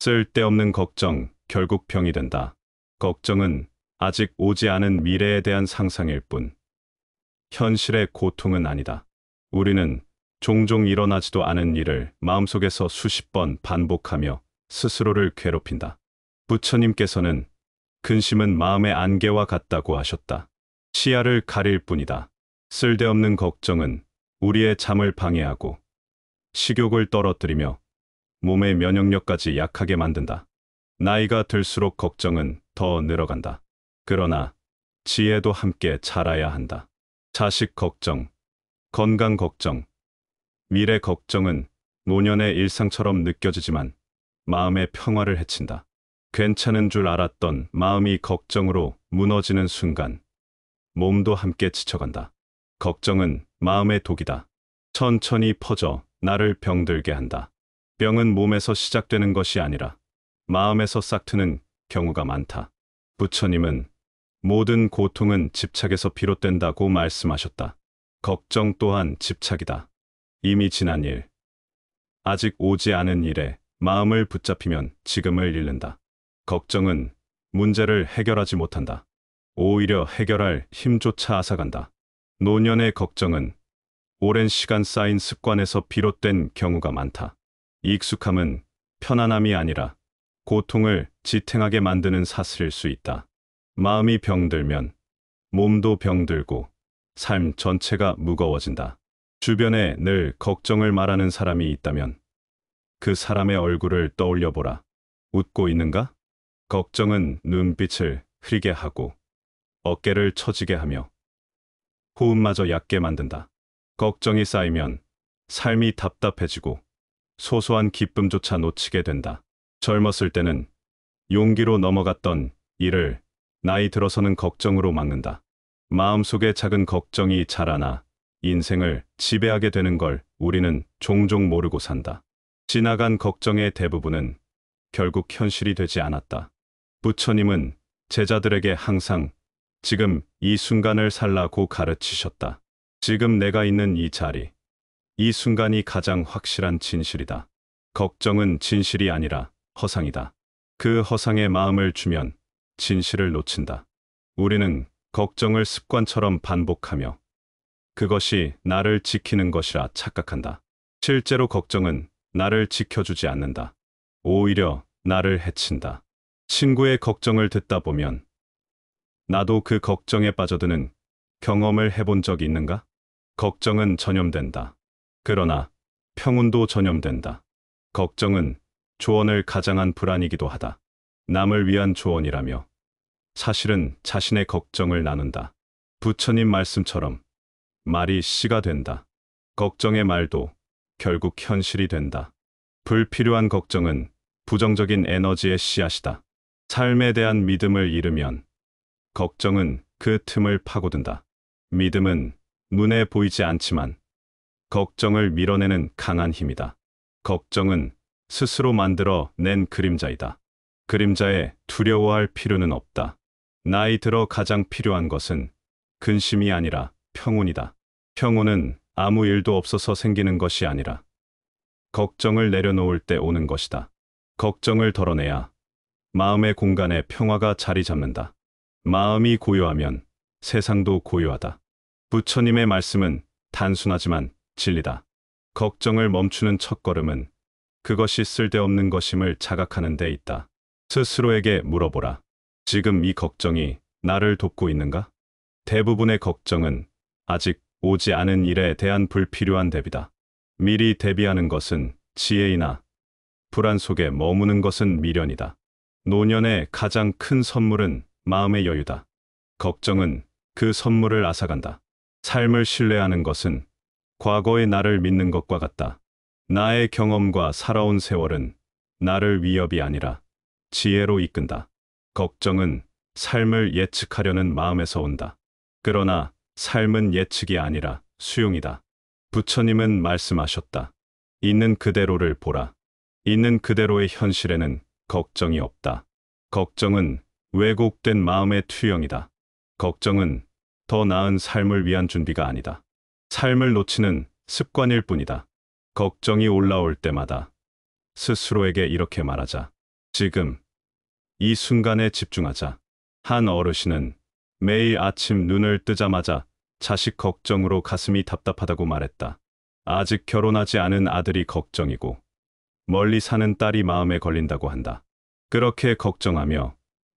쓸데없는 걱정, 결국 병이 된다. 걱정은 아직 오지 않은 미래에 대한 상상일 뿐. 현실의 고통은 아니다. 우리는 종종 일어나지도 않은 일을 마음속에서 수십 번 반복하며 스스로를 괴롭힌다. 부처님께서는 근심은 마음의 안개와 같다고 하셨다. 시야를 가릴 뿐이다. 쓸데없는 걱정은 우리의 잠을 방해하고 식욕을 떨어뜨리며 몸의 면역력까지 약하게 만든다. 나이가 들수록 걱정은 더 늘어간다. 그러나 지혜도 함께 자라야 한다. 자식 걱정, 건강 걱정, 미래 걱정은 노년의 일상처럼 느껴지지만 마음의 평화를 해친다. 괜찮은 줄 알았던 마음이 걱정으로 무너지는 순간 몸도 함께 지쳐간다. 걱정은 마음의 독이다. 천천히 퍼져 나를 병들게 한다. 병은 몸에서 시작되는 것이 아니라 마음에서 싹트는 경우가 많다. 부처님은 모든 고통은 집착에서 비롯된다고 말씀하셨다. 걱정 또한 집착이다. 이미 지난 일, 아직 오지 않은 일에 마음을 붙잡히면 지금을 잃는다. 걱정은 문제를 해결하지 못한다. 오히려 해결할 힘조차 앗아간다. 노년의 걱정은 오랜 시간 쌓인 습관에서 비롯된 경우가 많다. 익숙함은 편안함이 아니라 고통을 지탱하게 만드는 사슬일 수 있다. 마음이 병들면 몸도 병들고 삶 전체가 무거워진다. 주변에 늘 걱정을 말하는 사람이 있다면 그 사람의 얼굴을 떠올려 보라. 웃고 있는가? 걱정은 눈빛을 흐리게 하고 어깨를 처지게 하며 호흡마저 얕게 만든다. 걱정이 쌓이면 삶이 답답해지고 소소한 기쁨조차 놓치게 된다. 젊었을 때는 용기로 넘어갔던 일을 나이 들어서는 걱정으로 막는다. 마음속에 작은 걱정이 자라나 인생을 지배하게 되는 걸 우리는 종종 모르고 산다. 지나간 걱정의 대부분은 결국 현실이 되지 않았다. 부처님은 제자들에게 항상 지금 이 순간을 살라고 가르치셨다. 지금 내가 있는 이 자리, 이 순간이 가장 확실한 진실이다. 걱정은 진실이 아니라 허상이다. 그 허상에 마음을 주면 진실을 놓친다. 우리는 걱정을 습관처럼 반복하며 그것이 나를 지키는 것이라 착각한다. 실제로 걱정은 나를 지켜주지 않는다. 오히려 나를 해친다. 친구의 걱정을 듣다 보면 나도 그 걱정에 빠져드는 경험을 해본 적이 있는가? 걱정은 전염된다. 그러나 평온도 전염된다. 걱정은 조언을 가장한 불안이기도 하다. 남을 위한 조언이라며 사실은 자신의 걱정을 나눈다. 부처님 말씀처럼 말이 씨가 된다. 걱정의 말도 결국 현실이 된다. 불필요한 걱정은 부정적인 에너지의 씨앗이다. 삶에 대한 믿음을 잃으면 걱정은 그 틈을 파고든다. 믿음은 눈에 보이지 않지만 걱정을 밀어내는 강한 힘이다. 걱정은 스스로 만들어 낸 그림자이다. 그림자에 두려워할 필요는 없다. 나이 들어 가장 필요한 것은 근심이 아니라 평온이다. 평온은 아무 일도 없어서 생기는 것이 아니라 걱정을 내려놓을 때 오는 것이다. 걱정을 덜어내야 마음의 공간에 평화가 자리 잡는다. 마음이 고요하면 세상도 고요하다. 부처님의 말씀은 단순하지만 진리다. 걱정을 멈추는 첫걸음은 그것이 쓸데없는 것임을 자각하는 데 있다. 스스로에게 물어보라. 지금 이 걱정이 나를 돕고 있는가? 대부분의 걱정은 아직 오지 않은 일에 대한 불필요한 대비다. 미리 대비하는 것은 지혜이나 불안 속에 머무는 것은 미련이다. 노년의 가장 큰 선물은 마음의 여유다. 걱정은 그 선물을 앗아간다. 삶을 신뢰하는 것은 과거의 나를 믿는 것과 같다. 나의 경험과 살아온 세월은 나를 위협이 아니라 지혜로 이끈다. 걱정은 삶을 예측하려는 마음에서 온다. 그러나 삶은 예측이 아니라 수용이다. 부처님은 말씀하셨다. 있는 그대로를 보라. 있는 그대로의 현실에는 걱정이 없다. 걱정은 왜곡된 마음의 투영이다. 걱정은 더 나은 삶을 위한 준비가 아니다. 삶을 놓치는 습관일 뿐이다. 걱정이 올라올 때마다 스스로에게 이렇게 말하자. 지금, 이 순간에 집중하자. 한 어르신은 매일 아침 눈을 뜨자마자 자식 걱정으로 가슴이 답답하다고 말했다. 아직 결혼하지 않은 아들이 걱정이고 멀리 사는 딸이 마음에 걸린다고 한다. 그렇게 걱정하며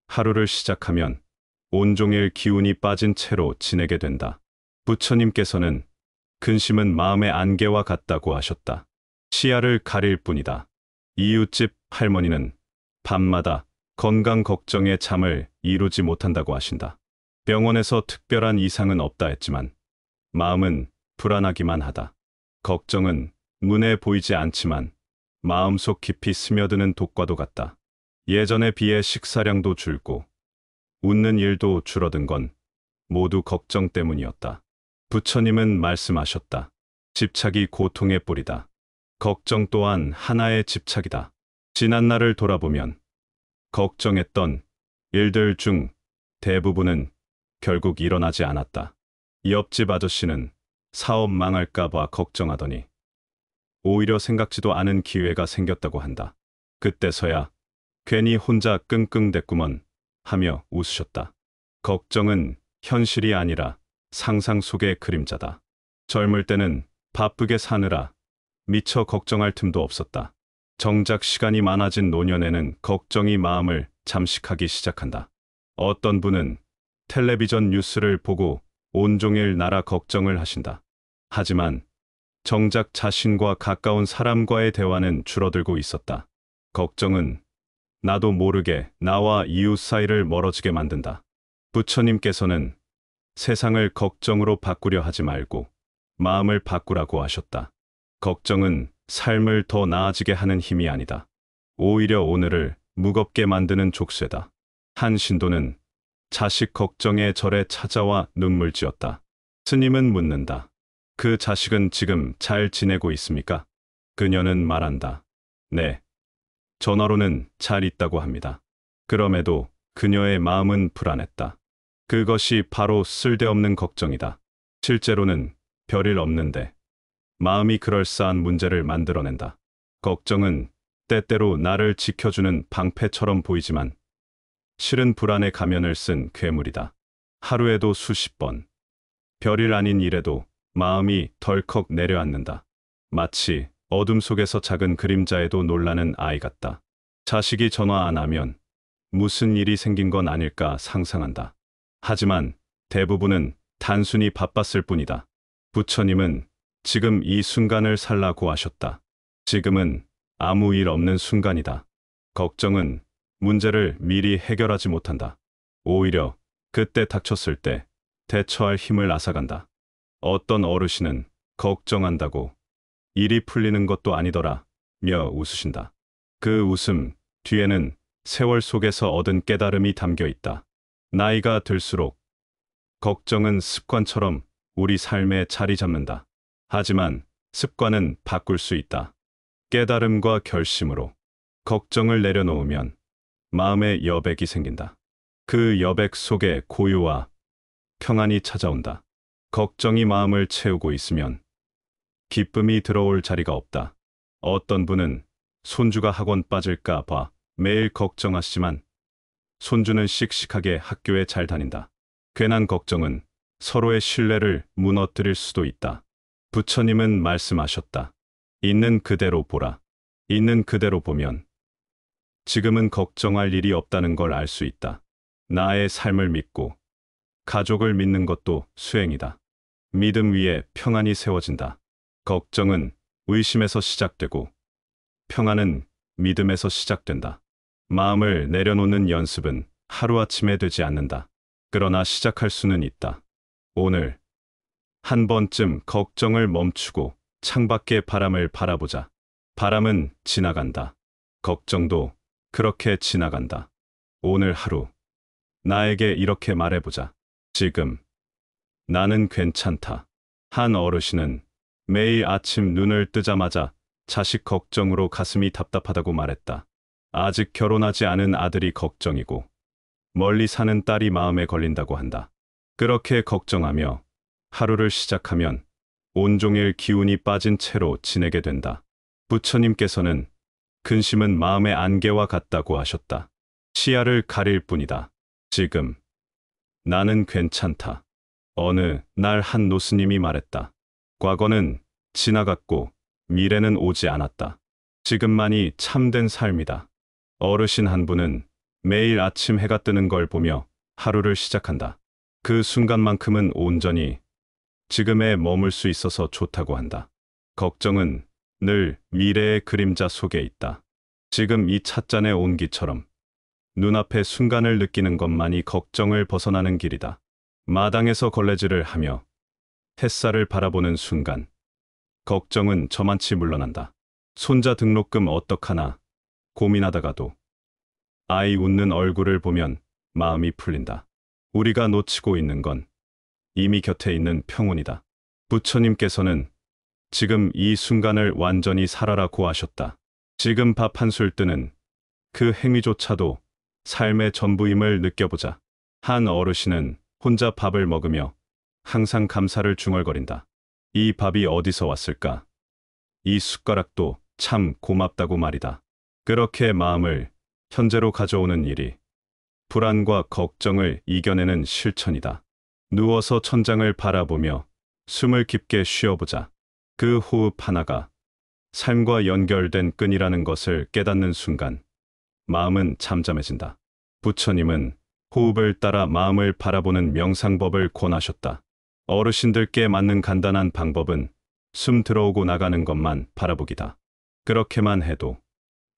하루를 시작하면 온종일 기운이 빠진 채로 지내게 된다. 부처님께서는 근심은 마음의 안개와 같다고 하셨다. 시야를 가릴 뿐이다. 이웃집 할머니는 밤마다 건강 걱정에 잠을 이루지 못한다고 하신다. 병원에서 특별한 이상은 없다 했지만 마음은 불안하기만 하다. 걱정은 눈에 보이지 않지만 마음속 깊이 스며드는 독과도 같다. 예전에 비해 식사량도 줄고 웃는 일도 줄어든 건 모두 걱정 때문이었다. 부처님은 말씀하셨다. 집착이 고통의 뿌리다. 걱정 또한 하나의 집착이다. 지난 날을 돌아보면 걱정했던 일들 중 대부분은 결국 일어나지 않았다. 옆집 아저씨는 사업 망할까봐 걱정하더니 오히려 생각지도 않은 기회가 생겼다고 한다. 그때서야 괜히 혼자 끙끙댔구먼 하며 웃으셨다. 걱정은 현실이 아니라 상상 속의 그림자다. 젊을 때는 바쁘게 사느라 미처 걱정할 틈도 없었다. 정작 시간이 많아진 노년에는 걱정이 마음을 잠식하기 시작한다. 어떤 분은 텔레비전 뉴스를 보고 온종일 나라 걱정을 하신다. 하지만 정작 자신과 가까운 사람과의 대화는 줄어들고 있었다. 걱정은 나도 모르게 나와 이웃 사이를 멀어지게 만든다. 부처님께서는 세상을 걱정으로 바꾸려 하지 말고 마음을 바꾸라고 하셨다. 걱정은 삶을 더 나아지게 하는 힘이 아니다. 오히려 오늘을 무겁게 만드는 족쇄다. 한 신도는 자식 걱정에 절에 찾아와 눈물 지었다. 스님은 묻는다. 그 자식은 지금 잘 지내고 있습니까? 그녀는 말한다. 네. 전화로는 잘 있다고 합니다. 그럼에도 그녀의 마음은 불안했다. 그것이 바로 쓸데없는 걱정이다. 실제로는 별일 없는데 마음이 그럴싸한 문제를 만들어낸다. 걱정은 때때로 나를 지켜주는 방패처럼 보이지만 실은 불안의 가면을 쓴 괴물이다. 하루에도 수십 번, 별일 아닌 일에도 마음이 덜컥 내려앉는다. 마치 어둠 속에서 작은 그림자에도 놀라는 아이 같다. 자식이 전화 안 하면 무슨 일이 생긴 건 아닐까 상상한다. 하지만 대부분은 단순히 바빴을 뿐이다. 부처님은 지금 이 순간을 살라고 하셨다. 지금은 아무 일 없는 순간이다. 걱정은 문제를 미리 해결하지 못한다. 오히려 그때 닥쳤을 때 대처할 힘을 앗아간다. 어떤 어르신은 걱정한다고 일이 풀리는 것도 아니더라 며 웃으신다. 그 웃음 뒤에는 세월 속에서 얻은 깨달음이 담겨 있다. 나이가 들수록 걱정은 습관처럼 우리 삶에 자리 잡는다. 하지만 습관은 바꿀 수 있다. 깨달음과 결심으로 걱정을 내려놓으면 마음의 여백이 생긴다. 그 여백 속에 고요와 평안이 찾아온다. 걱정이 마음을 채우고 있으면 기쁨이 들어올 자리가 없다. 어떤 분은 손주가 학원 빠질까 봐 매일 걱정하시지만 손주는 씩씩하게 학교에 잘 다닌다. 괜한 걱정은 서로의 신뢰를 무너뜨릴 수도 있다. 부처님은 말씀하셨다. 있는 그대로 보라. 있는 그대로 보면 지금은 걱정할 일이 없다는 걸 알 수 있다. 나의 삶을 믿고 가족을 믿는 것도 수행이다. 믿음 위에 평안이 세워진다. 걱정은 의심에서 시작되고 평안은 믿음에서 시작된다. 마음을 내려놓는 연습은 하루아침에 되지 않는다. 그러나 시작할 수는 있다. 오늘 한 번쯤 걱정을 멈추고 창밖의 바람을 바라보자. 바람은 지나간다. 걱정도 그렇게 지나간다. 오늘 하루 나에게 이렇게 말해보자. 지금 나는 괜찮다. 한 어르신은 매일 아침 눈을 뜨자마자 자식 걱정으로 가슴이 답답하다고 말했다. 아직 결혼하지 않은 아들이 걱정이고 멀리 사는 딸이 마음에 걸린다고 한다. 그렇게 걱정하며 하루를 시작하면 온종일 기운이 빠진 채로 지내게 된다. 부처님께서는 근심은 마음의 안개와 같다고 하셨다. 시야를 가릴 뿐이다. 지금 나는 괜찮다. 어느 날 한 노스님이 말했다. 과거는 지나갔고 미래는 오지 않았다. 지금만이 참된 삶이다. 어르신 한 분은 매일 아침 해가 뜨는 걸 보며 하루를 시작한다. 그 순간만큼은 온전히 지금에 머물 수 있어서 좋다고 한다. 걱정은 늘 미래의 그림자 속에 있다. 지금 이 찻잔의 온기처럼 눈앞의 순간을 느끼는 것만이 걱정을 벗어나는 길이다. 마당에서 걸레질을 하며 햇살을 바라보는 순간 걱정은 저만치 물러난다. 손자 등록금 어떡하나 고민하다가도 아이 웃는 얼굴을 보면 마음이 풀린다. 우리가 놓치고 있는 건 이미 곁에 있는 평온이다. 부처님께서는 지금 이 순간을 완전히 살아라고 하셨다. 지금 밥 한 술 뜨는 그 행위조차도 삶의 전부임을 느껴보자. 한 어르신은 혼자 밥을 먹으며 항상 감사를 중얼거린다. 이 밥이 어디서 왔을까? 이 숟가락도 참 고맙다고 말이다. 그렇게 마음을 현재로 가져오는 일이 불안과 걱정을 이겨내는 실천이다. 누워서 천장을 바라보며 숨을 깊게 쉬어보자. 그 호흡 하나가 삶과 연결된 끈이라는 것을 깨닫는 순간 마음은 잠잠해진다. 부처님은 호흡을 따라 마음을 바라보는 명상법을 권하셨다. 어르신들께 맞는 간단한 방법은 숨 들어오고 나가는 것만 바라보기다. 그렇게만 해도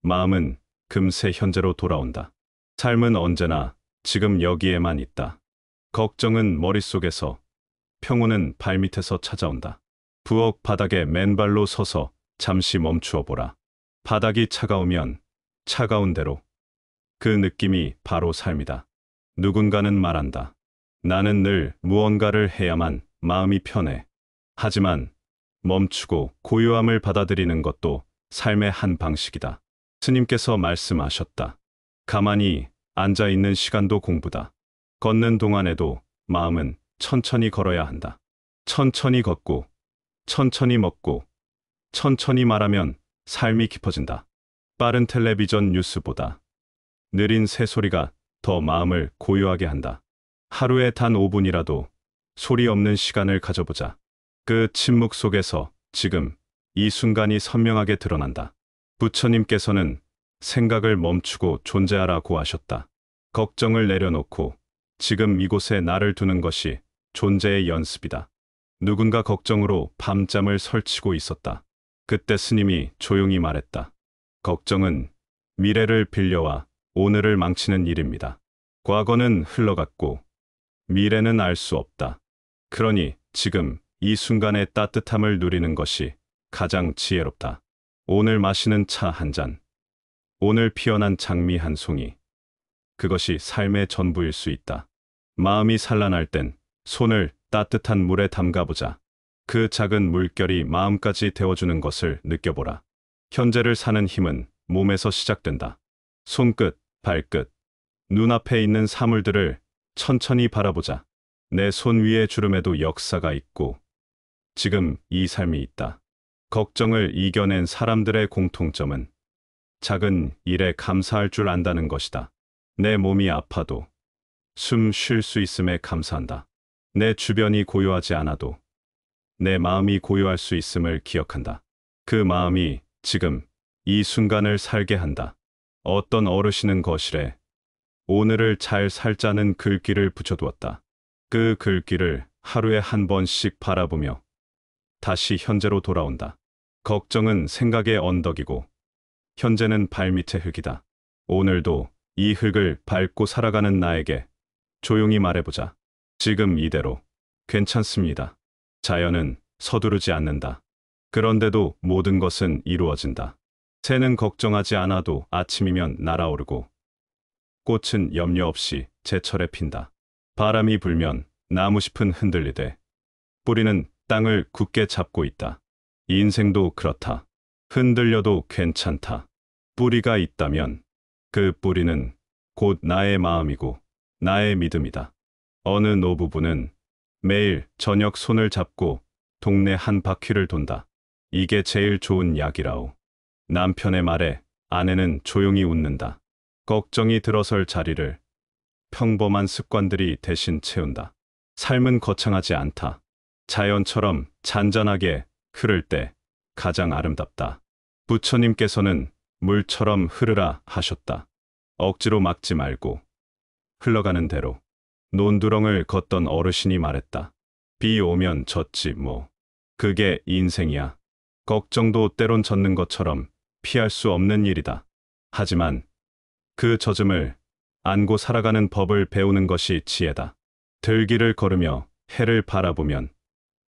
마음은 금세 현재로 돌아온다. 삶은 언제나 지금 여기에만 있다. 걱정은 머릿속에서, 평온은 발밑에서 찾아온다. 부엌 바닥에 맨발로 서서 잠시 멈추어 보라. 바닥이 차가우면 차가운 대로. 그 느낌이 바로 삶이다. 누군가는 말한다. 나는 늘 무언가를 해야만 마음이 편해. 하지만 멈추고 고요함을 받아들이는 것도 삶의 한 방식이다. 스님께서 말씀하셨다. 가만히 앉아 있는 시간도 공부다. 걷는 동안에도 마음은 천천히 걸어야 한다. 천천히 걷고, 천천히 먹고, 천천히 말하면 삶이 깊어진다. 빠른 텔레비전 뉴스보다 느린 새소리가 더 마음을 고요하게 한다. 하루에 단 5분이라도 소리 없는 시간을 가져보자. 그 침묵 속에서 지금 이 순간이 선명하게 드러난다. 부처님께서는 생각을 멈추고 존재하라고 하셨다. 걱정을 내려놓고 지금 이곳에 나를 두는 것이 존재의 연습이다. 누군가 걱정으로 밤잠을 설치고 있었다. 그때 스님이 조용히 말했다. 걱정은 미래를 빌려와 오늘을 망치는 일입니다. 과거는 흘러갔고 미래는 알 수 없다. 그러니 지금 이 순간의 따뜻함을 누리는 것이 가장 지혜롭다. 오늘 마시는 차 한 잔, 오늘 피어난 장미 한 송이, 그것이 삶의 전부일 수 있다. 마음이 산란할 땐 손을 따뜻한 물에 담가보자. 그 작은 물결이 마음까지 데워주는 것을 느껴보라. 현재를 사는 힘은 몸에서 시작된다. 손끝, 발끝, 눈앞에 있는 사물들을 천천히 바라보자. 내 손 위의 주름에도 역사가 있고 지금 이 삶이 있다. 걱정을 이겨낸 사람들의 공통점은 작은 일에 감사할 줄 안다는 것이다. 내 몸이 아파도 숨 쉴 수 있음에 감사한다. 내 주변이 고요하지 않아도 내 마음이 고요할 수 있음을 기억한다. 그 마음이 지금 이 순간을 살게 한다. 어떤 어르신은 거실에 오늘을 잘 살자는 글귀를 붙여두었다. 그 글귀를 하루에 한 번씩 바라보며 다시 현재로 돌아온다. 걱정은 생각의 언덕이고 현재는 발밑의 흙이다. 오늘도 이 흙을 밟고 살아가는 나에게 조용히 말해보자. 지금 이대로 괜찮습니다. 자연은 서두르지 않는다. 그런데도 모든 것은 이루어진다. 새는 걱정하지 않아도 아침이면 날아오르고 꽃은 염려 없이 제철에 핀다. 바람이 불면 나무잎은 흔들리되 뿌리는 땅을 굳게 잡고 있다. 인생도 그렇다. 흔들려도 괜찮다. 뿌리가 있다면 그 뿌리는 곧 나의 마음이고 나의 믿음이다. 어느 노부부는 매일 저녁 손을 잡고 동네 한 바퀴를 돈다. 이게 제일 좋은 약이라오. 남편의 말에 아내는 조용히 웃는다. 걱정이 들어설 자리를 평범한 습관들이 대신 채운다. 삶은 거창하지 않다. 자연처럼 잔잔하게 흐를 때 가장 아름답다. 부처님께서는 물처럼 흐르라 하셨다. 억지로 막지 말고 흘러가는 대로. 논두렁을 걷던 어르신이 말했다. 비 오면 젖지 뭐. 그게 인생이야. 걱정도 때론 젖는 것처럼 피할 수 없는 일이다. 하지만 그 젖음을 안고 살아가는 법을 배우는 것이 지혜다. 들길을 걸으며 해를 바라보면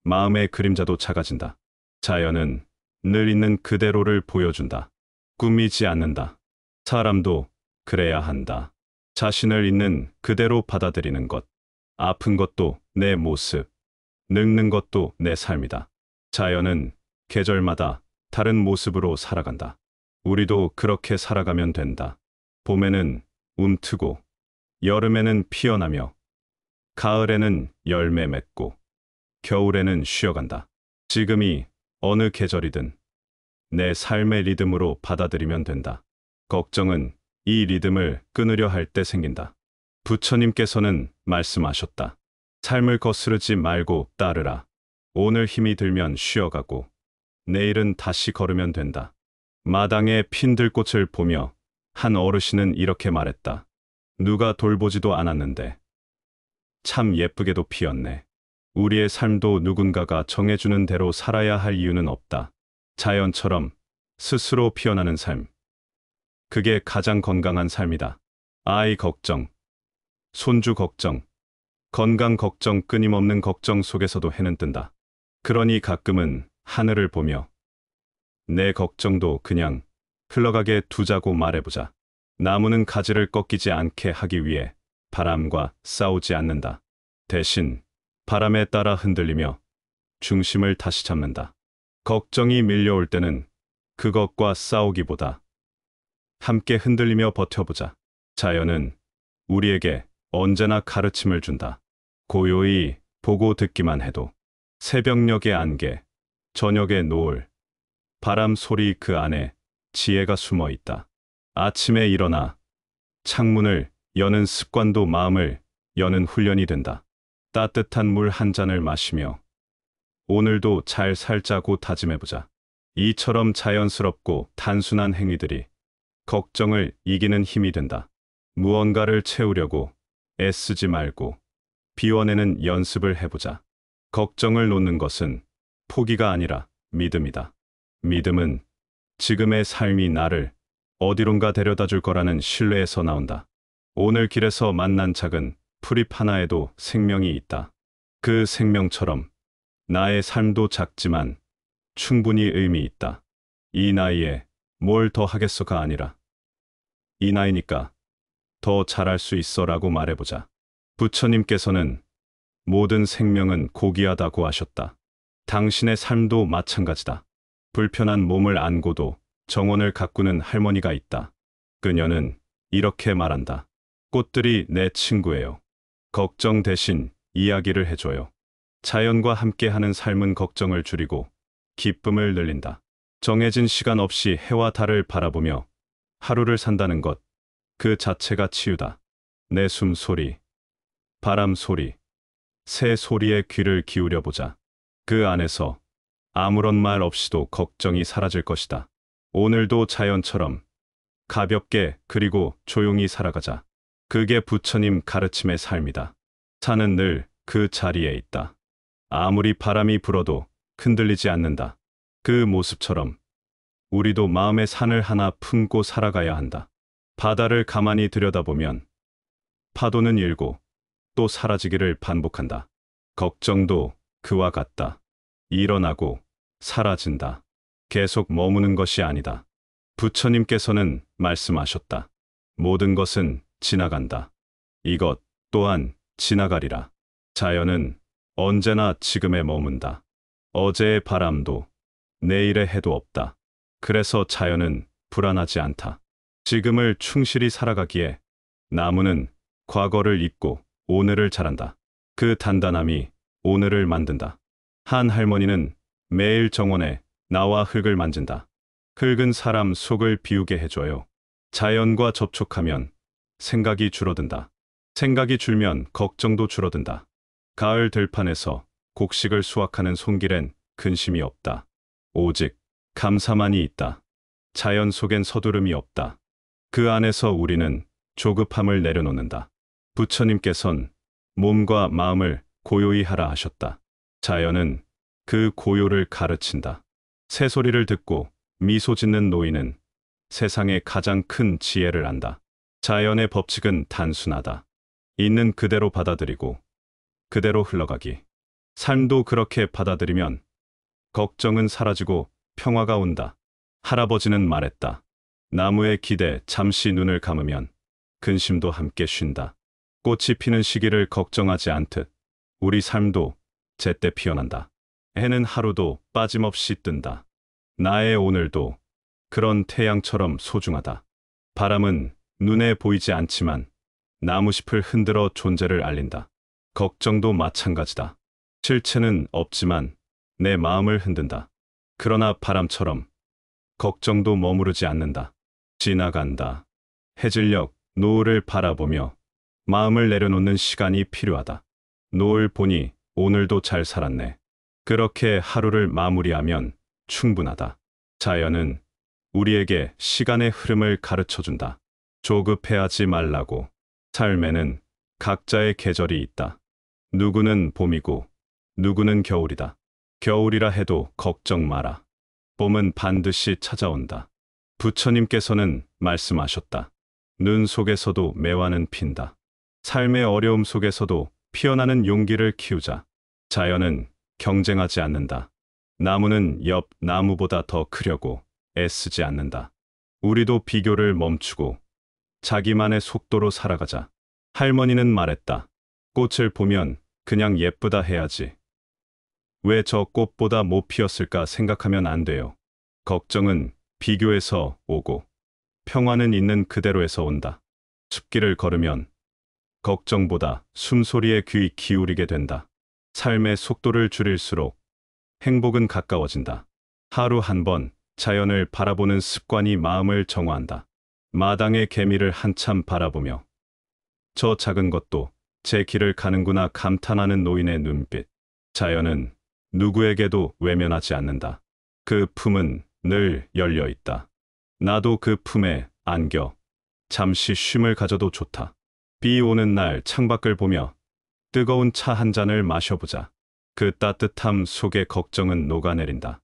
마음의 그림자도 작아진다. 자연은 늘 있는 그대로를 보여준다. 꾸미지 않는다. 사람도 그래야 한다. 자신을 있는 그대로 받아들이는 것. 아픈 것도 내 모습, 늙는 것도 내 삶이다. 자연은 계절마다 다른 모습으로 살아간다. 우리도 그렇게 살아가면 된다. 봄에는 움트고, 여름에는 피어나며, 가을에는 열매 맺고, 겨울에는 쉬어간다. 지금이 어느 계절이든 내 삶의 리듬으로 받아들이면 된다. 걱정은 이 리듬을 끊으려 할 때 생긴다. 부처님께서는 말씀하셨다. 삶을 거스르지 말고 따르라. 오늘 힘이 들면 쉬어가고 내일은 다시 걸으면 된다. 마당에 핀 들꽃을 보며 한 어르신은 이렇게 말했다. 누가 돌보지도 않았는데 참 예쁘게도 피었네. 우리의 삶도 누군가가 정해주는 대로 살아야 할 이유는 없다. 자연처럼 스스로 피어나는 삶. 그게 가장 건강한 삶이다. 아이 걱정, 손주 걱정, 건강 걱정, 끊임없는 걱정 속에서도 해는 뜬다. 그러니 가끔은 하늘을 보며 내 걱정도 그냥 흘러가게 두자고 말해보자. 나무는 가지를 꺾이지 않게 하기 위해 바람과 싸우지 않는다. 대신 바람에 따라 흔들리며 중심을 다시 잡는다. 걱정이 밀려올 때는 그것과 싸우기보다 함께 흔들리며 버텨보자. 자연은 우리에게 언제나 가르침을 준다. 고요히 보고 듣기만 해도 새벽녘의 안개, 저녁의 노을, 바람 소리 그 안에 지혜가 숨어 있다. 아침에 일어나 창문을 여는 습관도 마음을 여는 훈련이 된다. 따뜻한 물 한 잔을 마시며 오늘도 잘 살자고 다짐해보자. 이처럼 자연스럽고 단순한 행위들이 걱정을 이기는 힘이 된다. 무언가를 채우려고 애쓰지 말고 비워내는 연습을 해보자. 걱정을 놓는 것은 포기가 아니라 믿음이다. 믿음은 지금의 삶이 나를 어디론가 데려다 줄 거라는 신뢰에서 나온다. 오늘 길에서 만난 작은 풀잎 하나에도 생명이 있다. 그 생명처럼 나의 삶도 작지만 충분히 의미 있다. 이 나이에 뭘 더 하겠어가 아니라 이 나이니까 더 잘할 수 있어라고 말해보자. 부처님께서는 모든 생명은 고귀하다고 하셨다. 당신의 삶도 마찬가지다. 불편한 몸을 안고도 정원을 가꾸는 할머니가 있다. 그녀는 이렇게 말한다. 꽃들이 내 친구예요. 걱정 대신 이야기를 해줘요. 자연과 함께하는 삶은 걱정을 줄이고 기쁨을 늘린다. 정해진 시간 없이 해와 달을 바라보며 하루를 산다는 것, 그 자체가 치유다. 내 숨소리, 바람 소리, 새 소리에 귀를 기울여 보자. 그 안에서 아무런 말 없이도 걱정이 사라질 것이다. 오늘도 자연처럼 가볍게 그리고 조용히 살아가자. 그게 부처님 가르침의 삶이다. 산은 늘 그 자리에 있다. 아무리 바람이 불어도 흔들리지 않는다. 그 모습처럼 우리도 마음의 산을 하나 품고 살아가야 한다. 바다를 가만히 들여다보면 파도는 일고 또 사라지기를 반복한다. 걱정도 그와 같다. 일어나고 사라진다. 계속 머무는 것이 아니다. 부처님께서는 말씀하셨다. 모든 것은 지나간다. 이것 또한 지나가리라. 자연은 언제나 지금에 머문다. 어제의 바람도 내일의 해도 없다. 그래서 자연은 불안하지 않다. 지금을 충실히 살아가기에 나무는 과거를 잊고 오늘을 자란다. 그 단단함이 오늘을 만든다. 한 할머니는 매일 정원에 나와 흙을 만진다. 흙은 사람 속을 비우게 해줘요. 자연과 접촉하면 생각이 줄어든다. 생각이 줄면 걱정도 줄어든다. 가을 들판에서 곡식을 수확하는 손길엔 근심이 없다. 오직 감사만이 있다. 자연 속엔 서두름이 없다. 그 안에서 우리는 조급함을 내려놓는다. 부처님께선 몸과 마음을 고요히 하라 하셨다. 자연은 그 고요를 가르친다. 새소리를 듣고 미소 짓는 노인은 세상의 가장 큰 지혜를 안다. 자연의 법칙은 단순하다. 있는 그대로 받아들이고 그대로 흘러가기. 삶도 그렇게 받아들이면 걱정은 사라지고 평화가 온다. 할아버지는 말했다. 나무의 기대 잠시 눈을 감으면 근심도 함께 쉰다. 꽃이 피는 시기를 걱정하지 않듯 우리 삶도 제때 피어난다. 해는 하루도 빠짐없이 뜬다. 나의 오늘도 그런 태양처럼 소중하다. 바람은 눈에 보이지 않지만 나무잎을 흔들어 존재를 알린다. 걱정도 마찬가지다. 실체는 없지만 내 마음을 흔든다. 그러나 바람처럼 걱정도 머무르지 않는다. 지나간다. 해질녘 노을을 바라보며 마음을 내려놓는 시간이 필요하다. 노을 보니 오늘도 잘 살았네. 그렇게 하루를 마무리하면 충분하다. 자연은 우리에게 시간의 흐름을 가르쳐준다. 조급해하지 말라고. 삶에는 각자의 계절이 있다. 누구는 봄이고 누구는 겨울이다. 겨울이라 해도 걱정 마라. 봄은 반드시 찾아온다. 부처님께서는 말씀하셨다. 눈 속에서도 매화는 핀다. 삶의 어려움 속에서도 피어나는 용기를 키우자. 자연은 경쟁하지 않는다. 나무는 옆 나무보다 더 크려고 애쓰지 않는다. 우리도 비교를 멈추고 자기만의 속도로 살아가자. 할머니는 말했다. 꽃을 보면 그냥 예쁘다 해야지. 왜 저 꽃보다 못 피었을까 생각하면 안 돼요. 걱정은 비교에서 오고 평화는 있는 그대로에서 온다. 숲길을 걸으면 걱정보다 숨소리에 귀 기울이게 된다. 삶의 속도를 줄일수록 행복은 가까워진다. 하루 한 번 자연을 바라보는 습관이 마음을 정화한다. 마당의 개미를 한참 바라보며 저 작은 것도 제 길을 가는구나 감탄하는 노인의 눈빛. 자연은 누구에게도 외면하지 않는다. 그 품은 늘 열려 있다. 나도 그 품에 안겨 잠시 쉼을 가져도 좋다. 비 오는 날 창밖을 보며 뜨거운 차 한 잔을 마셔보자. 그 따뜻함 속에 걱정은 녹아내린다.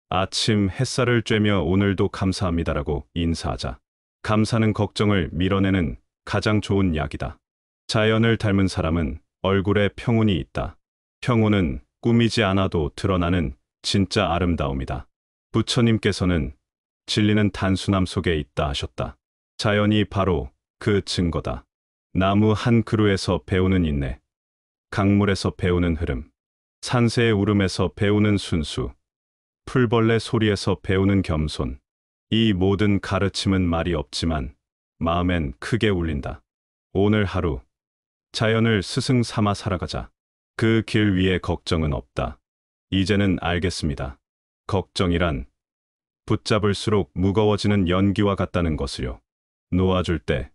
아침 햇살을 쬐며 오늘도 감사합니다라고 인사하자. 감사는 걱정을 밀어내는 가장 좋은 약이다. 자연을 닮은 사람은 얼굴에 평온이 있다. 평온은 꾸미지 않아도 드러나는 진짜 아름다움이다. 부처님께서는 진리는 단순함 속에 있다 하셨다. 자연이 바로 그 증거다. 나무 한 그루에서 배우는 인내, 강물에서 배우는 흐름, 산새의 울음에서 배우는 순수, 풀벌레 소리에서 배우는 겸손. 이 모든 가르침은 말이 없지만 마음엔 크게 울린다. 오늘 하루 자연을 스승 삼아 살아가자. 그 길 위에 걱정은 없다. 이제는 알겠습니다. 걱정이란 붙잡을수록 무거워지는 연기와 같다는 것을요. 놓아줄 때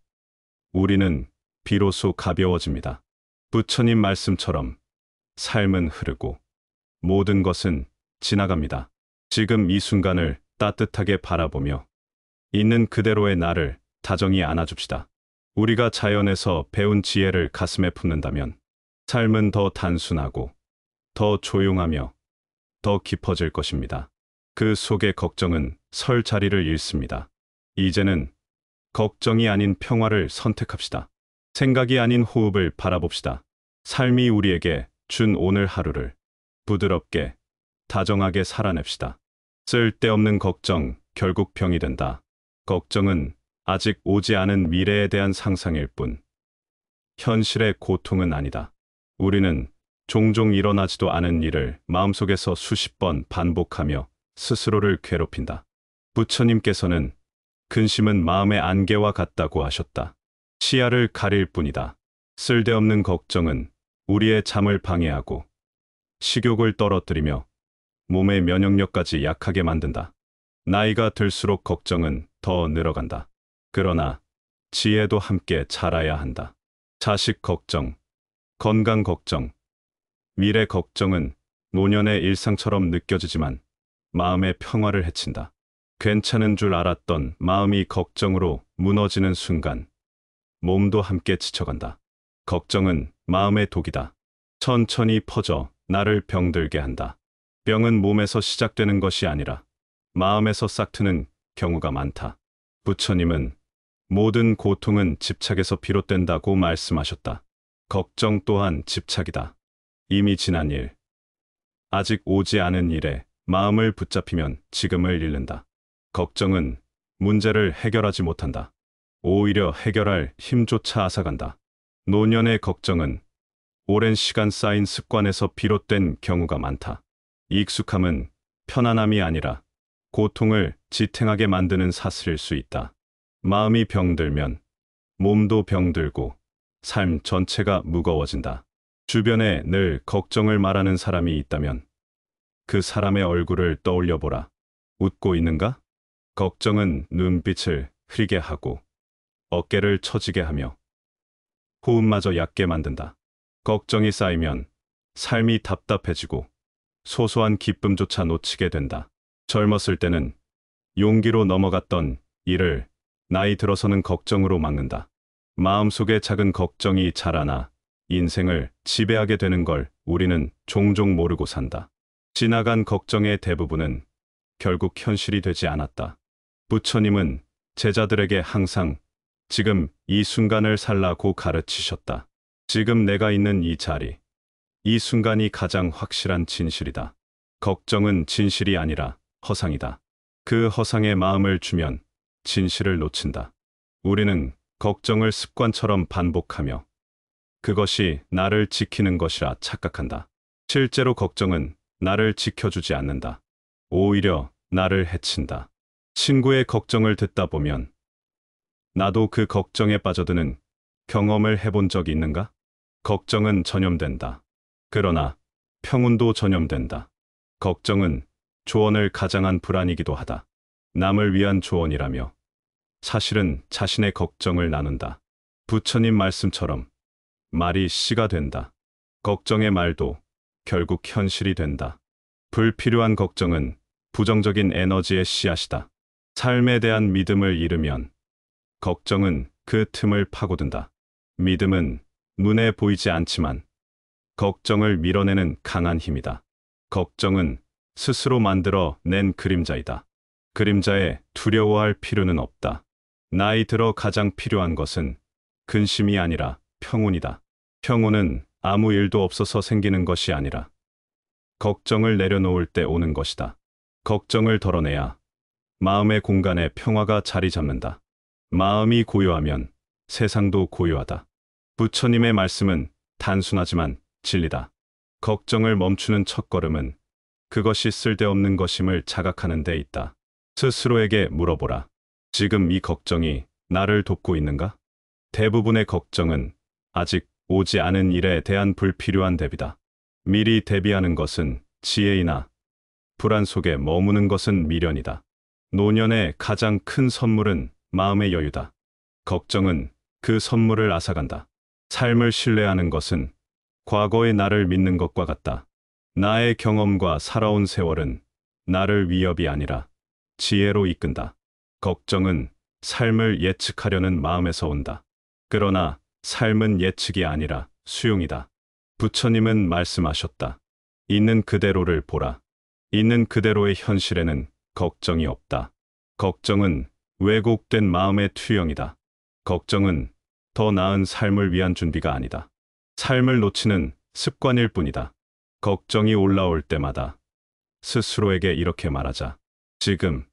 우리는 비로소 가벼워집니다. 부처님 말씀처럼 삶은 흐르고 모든 것은 지나갑니다. 지금 이 순간을 따뜻하게 바라보며 있는 그대로의 나를 다정히 안아줍시다. 우리가 자연에서 배운 지혜를 가슴에 품는다면 삶은 더 단순하고 더 조용하며 더 깊어질 것입니다. 그 속에 걱정은 설 자리를 잃습니다. 이제는 걱정이 아닌 평화를 선택합시다. 생각이 아닌 호흡을 바라봅시다. 삶이 우리에게 준 오늘 하루를 부드럽게, 다정하게 살아냅시다. 쓸데없는 걱정 결국 병이 된다. 걱정은 아직 오지 않은 미래에 대한 상상일 뿐, 현실의 고통은 아니다. 우리는 종종 일어나지도 않은 일을 마음속에서 수십 번 반복하며 스스로를 괴롭힌다. 부처님께서는 근심은 마음의 안개와 같다고 하셨다. 시야를 가릴 뿐이다. 쓸데없는 걱정은 우리의 잠을 방해하고 식욕을 떨어뜨리며 몸의 면역력까지 약하게 만든다. 나이가 들수록 걱정은 더 늘어간다. 그러나 지혜도 함께 자라야 한다. 자식 걱정, 건강 걱정, 미래 걱정은 노년의 일상처럼 느껴지지만 마음의 평화를 해친다. 괜찮은 줄 알았던 마음이 걱정으로 무너지는 순간 몸도 함께 지쳐간다. 걱정은 마음의 독이다. 천천히 퍼져 나를 병들게 한다. 병은 몸에서 시작되는 것이 아니라 마음에서 싹트는 경우가 많다. 부처님은 모든 고통은 집착에서 비롯된다고 말씀하셨다. 걱정 또한 집착이다. 이미 지난 일, 아직 오지 않은 일에 마음을 붙잡히면 지금을 잃는다. 걱정은 문제를 해결하지 못한다. 오히려 해결할 힘조차 앗아간다. 노년의 걱정은 오랜 시간 쌓인 습관에서 비롯된 경우가 많다. 익숙함은 편안함이 아니라 고통을 지탱하게 만드는 사슬일 수 있다. 마음이 병들면 몸도 병들고 삶 전체가 무거워진다. 주변에 늘 걱정을 말하는 사람이 있다면 그 사람의 얼굴을 떠올려 보라. 웃고 있는가? 걱정은 눈빛을 흐리게 하고 어깨를 처지게 하며 호흡마저 얕게 만든다. 걱정이 쌓이면 삶이 답답해지고 소소한 기쁨조차 놓치게 된다. 젊었을 때는 용기로 넘어갔던 일을 나이 들어서는 걱정으로 막는다. 마음속에 작은 걱정이 자라나 인생을 지배하게 되는 걸 우리는 종종 모르고 산다. 지나간 걱정의 대부분은 결국 현실이 되지 않았다. 부처님은 제자들에게 항상 지금 이 순간을 살라고 가르치셨다. 지금 내가 있는 이 자리, 이 순간이 가장 확실한 진실이다. 걱정은 진실이 아니라 허상이다. 그 허상에 마음을 주면 진실을 놓친다. 우리는 걱정을 습관처럼 반복하며 그것이 나를 지키는 것이라 착각한다. 실제로 걱정은 나를 지켜주지 않는다. 오히려 나를 해친다. 친구의 걱정을 듣다 보면 나도 그 걱정에 빠져드는 경험을 해본 적이 있는가? 걱정은 전염된다. 그러나 평온도 전염된다. 걱정은 조언을 가장한 불안이기도 하다. 남을 위한 조언이라며 사실은 자신의 걱정을 나눈다. 부처님 말씀처럼 말이 씨가 된다. 걱정의 말도 결국 현실이 된다. 불필요한 걱정은 부정적인 에너지의 씨앗이다. 삶에 대한 믿음을 잃으면 걱정은 그 틈을 파고든다. 믿음은 눈에 보이지 않지만 걱정을 밀어내는 강한 힘이다. 걱정은 스스로 만들어 낸 그림자이다. 그림자에 두려워할 필요는 없다. 나이 들어 가장 필요한 것은 근심이 아니라 평온이다. 평온은 아무 일도 없어서 생기는 것이 아니라 걱정을 내려놓을 때 오는 것이다. 걱정을 덜어내야 마음의 공간에 평화가 자리 잡는다. 마음이 고요하면 세상도 고요하다. 부처님의 말씀은 단순하지만 진리다. 걱정을 멈추는 첫걸음은 그것이 쓸데없는 것임을 자각하는 데 있다. 스스로에게 물어보라. 지금 이 걱정이 나를 돕고 있는가? 대부분의 걱정은 아직 오지 않은 일에 대한 불필요한 대비다. 미리 대비하는 것은 지혜이나 불안 속에 머무는 것은 미련이다. 노년의 가장 큰 선물은 마음의 여유다. 걱정은 그 선물을 앗아간다. 삶을 신뢰하는 것은 과거의 나를 믿는 것과 같다. 나의 경험과 살아온 세월은 나를 위협이 아니라 지혜로 이끈다. 걱정은 삶을 예측하려는 마음에서 온다. 그러나 삶은 예측이 아니라 수용이다. 부처님은 말씀하셨다. 있는 그대로를 보라. 있는 그대로의 현실에는 걱정이 없다. 걱정은 왜곡된 마음의 투영이다. 걱정은 더 나은 삶을 위한 준비가 아니다. 삶을 놓치는 습관일 뿐이다. 걱정이 올라올 때마다 스스로에게 이렇게 말하자. 지금,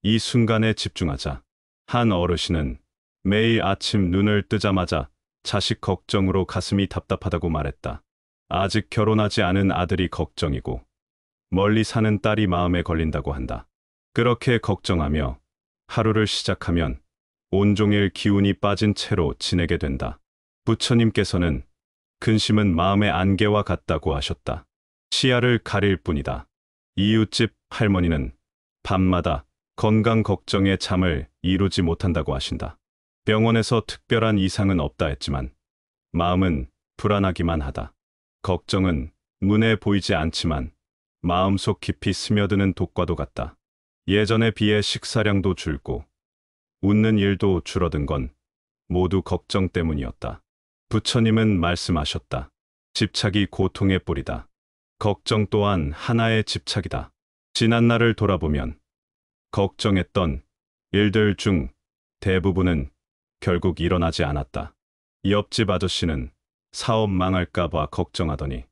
이 순간에 집중하자. 한 어르신은 매일 아침 눈을 뜨자마자 자식 걱정으로 가슴이 답답하다고 말했다. 아직 결혼하지 않은 아들이 걱정이고 멀리 사는 딸이 마음에 걸린다고 한다. 그렇게 걱정하며 하루를 시작하면 온종일 기운이 빠진 채로 지내게 된다. 부처님께서는 근심은 마음의 안개와 같다고 하셨다. 시야를 가릴 뿐이다. 이웃집 할머니는 밤마다 건강 걱정에 잠을 이루지 못한다고 하신다. 병원에서 특별한 이상은 없다 했지만 마음은 불안하기만 하다. 걱정은 눈에 보이지 않지만 마음속 깊이 스며드는 독과도 같다. 예전에 비해 식사량도 줄고 웃는 일도 줄어든 건 모두 걱정 때문이었다. 부처님은 말씀하셨다. 집착이 고통의 뿌리다. 걱정 또한 하나의 집착이다. 지난 날을 돌아보면 걱정했던 일들 중 대부분은 결국 일어나지 않았다. 옆집 아저씨는 사업 망할까봐 걱정하더니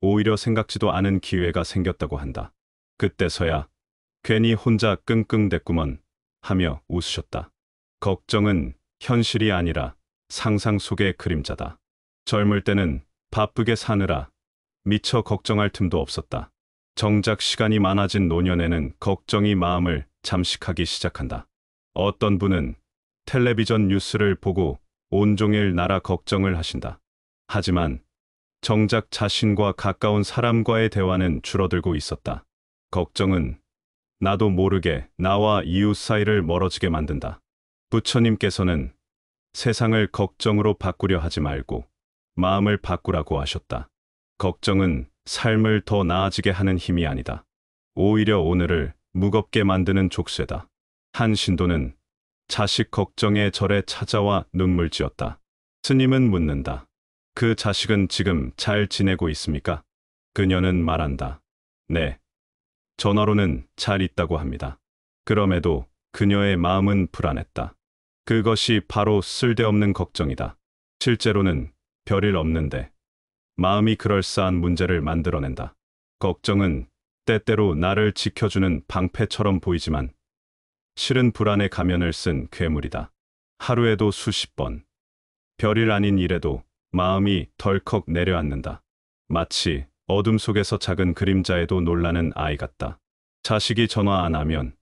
오히려 생각지도 않은 기회가 생겼다고 한다. 그때서야 괜히 혼자 끙끙댔구먼 하며 웃으셨다. 걱정은 현실이 아니라 상상 속의 그림자다. 젊을 때는 바쁘게 사느라 미처 걱정할 틈도 없었다. 정작 시간이 많아진 노년에는 걱정이 마음을 잠식하기 시작한다. 어떤 분은 텔레비전 뉴스를 보고 온종일 나라 걱정을 하신다. 하지만 정작 자신과 가까운 사람과의 대화는 줄어들고 있었다. 걱정은 나도 모르게 나와 이웃 사이를 멀어지게 만든다. 부처님께서는 세상을 걱정으로 바꾸려 하지 말고 마음을 바꾸라고 하셨다. 걱정은 삶을 더 나아지게 하는 힘이 아니다. 오히려 오늘을 무겁게 만드는 족쇄다. 한 신도는 자식 걱정에 절에 찾아와 눈물 지었다. 스님은 묻는다. 그 자식은 지금 잘 지내고 있습니까? 그녀는 말한다. 네. 전화로는 잘 있다고 합니다. 그럼에도 그녀의 마음은 불안했다. 그것이 바로 쓸데없는 걱정이다. 실제로는 별일 없는데 마음이 그럴싸한 문제를 만들어낸다. 걱정은 때때로 나를 지켜주는 방패처럼 보이지만 실은 불안의 가면을 쓴 괴물이다. 하루에도 수십 번, 별일 아닌 일에도 마음이 덜컥 내려앉는다. 마치 어둠 속에서 작은 그림자에도 놀라는 아이 같다. 자식이 전화 안 하면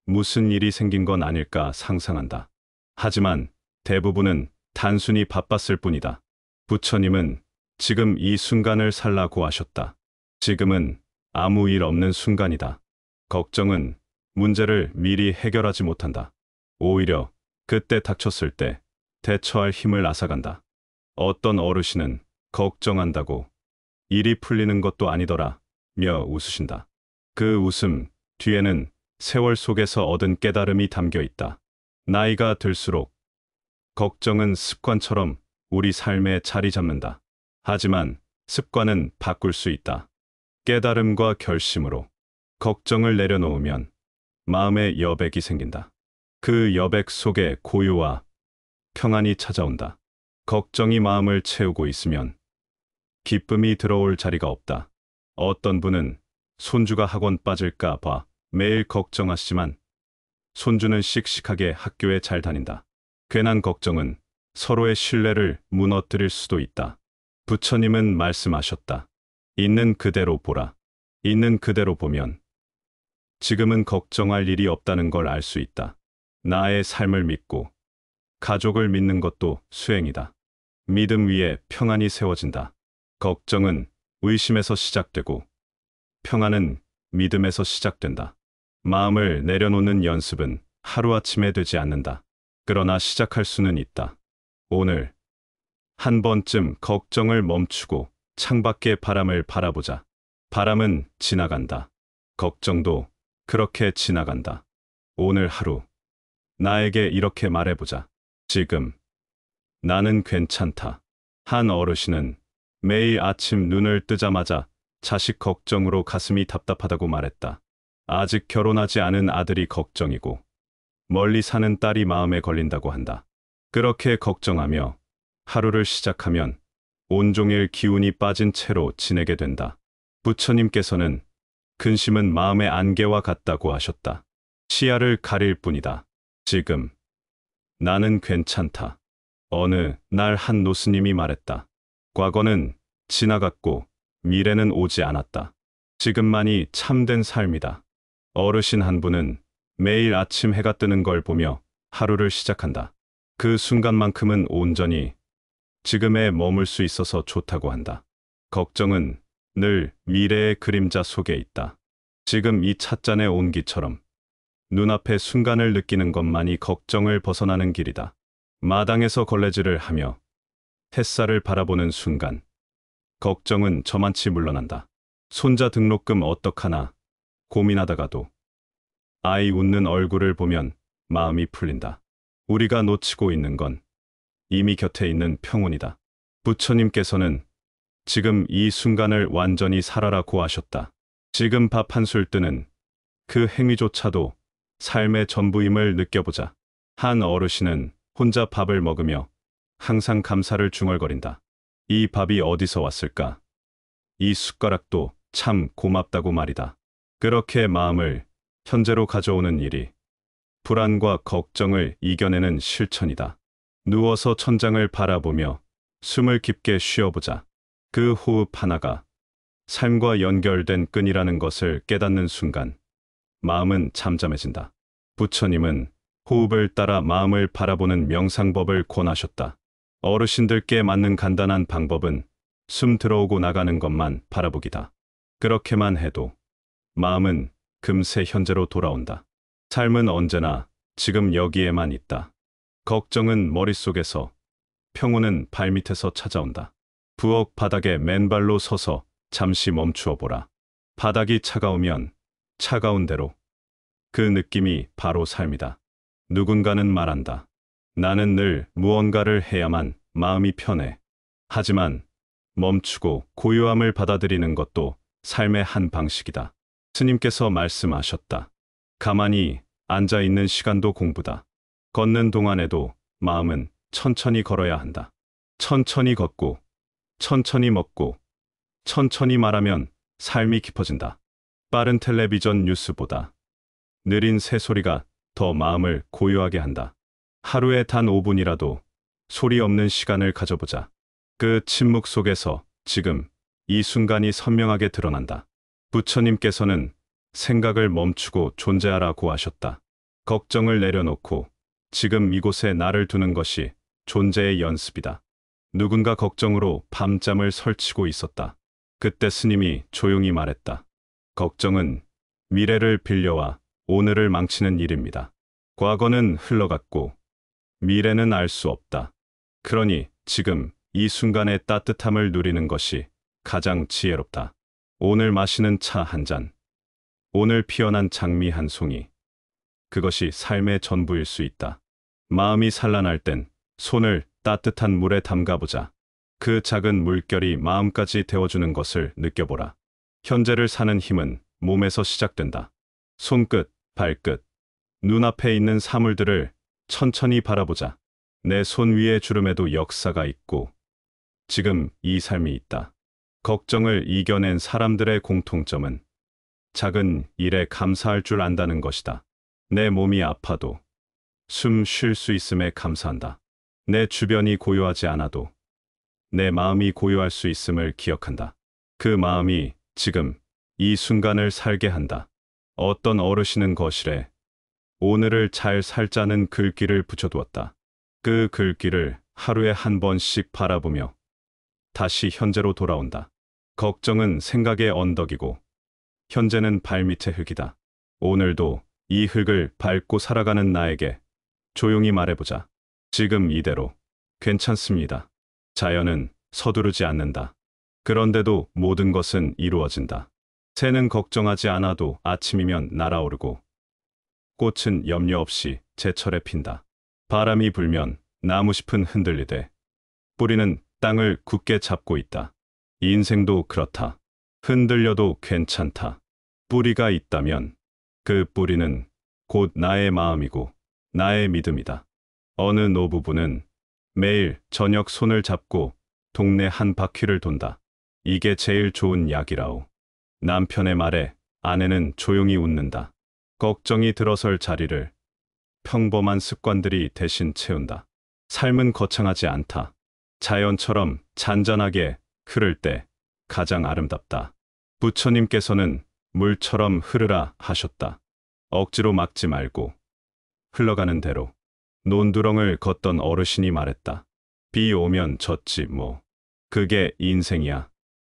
무슨 일이 생긴 건 아닐까 상상한다. 하지만 대부분은 단순히 바빴을 뿐이다. 부처님은 지금 이 순간을 살라고 하셨다. 지금은 아무 일 없는 순간이다. 걱정은 문제를 미리 해결하지 못한다. 오히려 그때 닥쳤을 때 대처할 힘을 앗아간다. 어떤 어르신은 걱정한다고 일이 풀리는 것도 아니더라 며 웃으신다. 그 웃음 뒤에는 세월 속에서 얻은 깨달음이 담겨 있다. 나이가 들수록 걱정은 습관처럼 우리 삶에 자리 잡는다. 하지만 습관은 바꿀 수 있다. 깨달음과 결심으로 걱정을 내려놓으면 마음의 여백이 생긴다. 그 여백 속에 고요와 평안이 찾아온다. 걱정이 마음을 채우고 있으면 기쁨이 들어올 자리가 없다. 어떤 분은 손주가 학원 빠질까 봐 매일 걱정하시지만 손주는 씩씩하게 학교에 잘 다닌다. 괜한 걱정은 서로의 신뢰를 무너뜨릴 수도 있다. 부처님은 말씀하셨다. 있는 그대로 보라. 있는 그대로 보면 지금은 걱정할 일이 없다는 걸 알 수 있다. 나의 삶을 믿고 가족을 믿는 것도 수행이다. 믿음 위에 평안이 세워진다. 걱정은 의심에서 시작되고 평안은 믿음에서 시작된다. 마음을 내려놓는 연습은 하루아침에 되지 않는다. 그러나 시작할 수는 있다. 오늘 한 번쯤 걱정을 멈추고 창밖의 바람을 바라보자. 바람은 지나간다. 걱정도 그렇게 지나간다. 오늘 하루 나에게 이렇게 말해보자. 지금 나는 괜찮다. 한 어르신은 매일 아침 눈을 뜨자마자 자식 걱정으로 가슴이 답답하다고 말했다. 아직 결혼하지 않은 아들이 걱정이고 멀리 사는 딸이 마음에 걸린다고 한다. 그렇게 걱정하며 하루를 시작하면 온종일 기운이 빠진 채로 지내게 된다. 부처님께서는 근심은 마음의 안개와 같다고 하셨다. 시야를 가릴 뿐이다. 지금 나는 괜찮다. 어느 날 한 노스님이 말했다. 과거는 지나갔고 미래는 오지 않았다. 지금만이 참된 삶이다. 어르신 한 분은 매일 아침 해가 뜨는 걸 보며 하루를 시작한다. 그 순간만큼은 온전히 지금에 머물 수 있어서 좋다고 한다. 걱정은 늘 미래의 그림자 속에 있다. 지금 이 찻잔의 온기처럼 눈앞의 순간을 느끼는 것만이 걱정을 벗어나는 길이다. 마당에서 걸레질을 하며 햇살을 바라보는 순간 걱정은 저만치 물러난다. 손자 등록금 어떡하나 고민하다가도 아이 웃는 얼굴을 보면 마음이 풀린다. 우리가 놓치고 있는 건 이미 곁에 있는 평온이다. 부처님께서는 지금 이 순간을 완전히 살아라고 하셨다. 지금 밥 한술 뜨는 그 행위조차도 삶의 전부임을 느껴보자. 한 어르신은 혼자 밥을 먹으며 항상 감사를 중얼거린다. 이 밥이 어디서 왔을까? 이 숟가락도 참 고맙다고 말이다. 그렇게 마음을 현재로 가져오는 일이 불안과 걱정을 이겨내는 실천이다. 누워서 천장을 바라보며 숨을 깊게 쉬어보자. 그 호흡 하나가 삶과 연결된 끈이라는 것을 깨닫는 순간 마음은 잠잠해진다. 부처님은 호흡을 따라 마음을 바라보는 명상법을 권하셨다. 어르신들께 맞는 간단한 방법은 숨 들어오고 나가는 것만 바라보기다. 그렇게만 해도 마음은 금세 현재로 돌아온다. 삶은 언제나 지금 여기에만 있다. 걱정은 머릿속에서, 평온은 발밑에서 찾아온다. 부엌 바닥에 맨발로 서서 잠시 멈추어 보라. 바닥이 차가우면 차가운 대로. 그 느낌이 바로 삶이다. 누군가는 말한다. 나는 늘 무언가를 해야만 마음이 편해. 하지만 멈추고 고요함을 받아들이는 것도 삶의 한 방식이다. 스님께서 말씀하셨다. 가만히 앉아 있는 시간도 공부다. 걷는 동안에도 마음은 천천히 걸어야 한다. 천천히 걷고, 천천히 먹고, 천천히 말하면 삶이 깊어진다. 빠른 텔레비전 뉴스보다 느린 새소리가 더 마음을 고요하게 한다. 하루에 단 5분이라도 소리 없는 시간을 가져보자. 그 침묵 속에서 지금 이 순간이 선명하게 드러난다. 부처님께서는 생각을 멈추고 존재하라고 하셨다. 걱정을 내려놓고 지금 이곳에 나를 두는 것이 존재의 연습이다. 누군가 걱정으로 밤잠을 설치고 있었다. 그때 스님이 조용히 말했다. 걱정은 미래를 빌려와 오늘을 망치는 일입니다. 과거는 흘러갔고 미래는 알 수 없다. 그러니 지금 이 순간의 따뜻함을 누리는 것이 가장 지혜롭다. 오늘 마시는 차 한 잔, 오늘 피어난 장미 한 송이, 그것이 삶의 전부일 수 있다. 마음이 산란할 땐 손을 따뜻한 물에 담가보자. 그 작은 물결이 마음까지 데워주는 것을 느껴보라. 현재를 사는 힘은 몸에서 시작된다. 손끝, 발끝, 눈앞에 있는 사물들을 천천히 바라보자. 내 손 위의 주름에도 역사가 있고 지금 이 삶이 있다. 걱정을 이겨낸 사람들의 공통점은 작은 일에 감사할 줄 안다는 것이다. 내 몸이 아파도 숨 쉴 수 있음에 감사한다. 내 주변이 고요하지 않아도 내 마음이 고요할 수 있음을 기억한다. 그 마음이 지금 이 순간을 살게 한다. 어떤 어르신은 거실에 오늘을 잘 살자는 글귀를 붙여두었다. 그 글귀를 하루에 한 번씩 바라보며 다시 현재로 돌아온다. 걱정은 생각의 언덕이고 현재는 발밑의 흙이다. 오늘도 이 흙을 밟고 살아가는 나에게 조용히 말해보자. 지금 이대로 괜찮습니다. 자연은 서두르지 않는다. 그런데도 모든 것은 이루어진다. 새는 걱정하지 않아도 아침이면 날아오르고 꽃은 염려 없이 제철에 핀다. 바람이 불면 나무잎은 흔들리되 뿌리는 땅을 굳게 잡고 있다. 인생도 그렇다. 흔들려도 괜찮다. 뿌리가 있다면 그 뿌리는 곧 나의 마음이고 나의 믿음이다. 어느 노부부는 매일 저녁 손을 잡고 동네 한 바퀴를 돈다. 이게 제일 좋은 약이라오. 남편의 말에 아내는 조용히 웃는다. 걱정이 들어설 자리를 평범한 습관들이 대신 채운다. 삶은 거창하지 않다. 자연처럼 잔잔하게 흐를 때 가장 아름답다. 부처님께서는 물처럼 흐르라 하셨다. 억지로 막지 말고 흘러가는 대로. 논두렁을 걷던 어르신이 말했다. 비 오면 젖지 뭐. 그게 인생이야.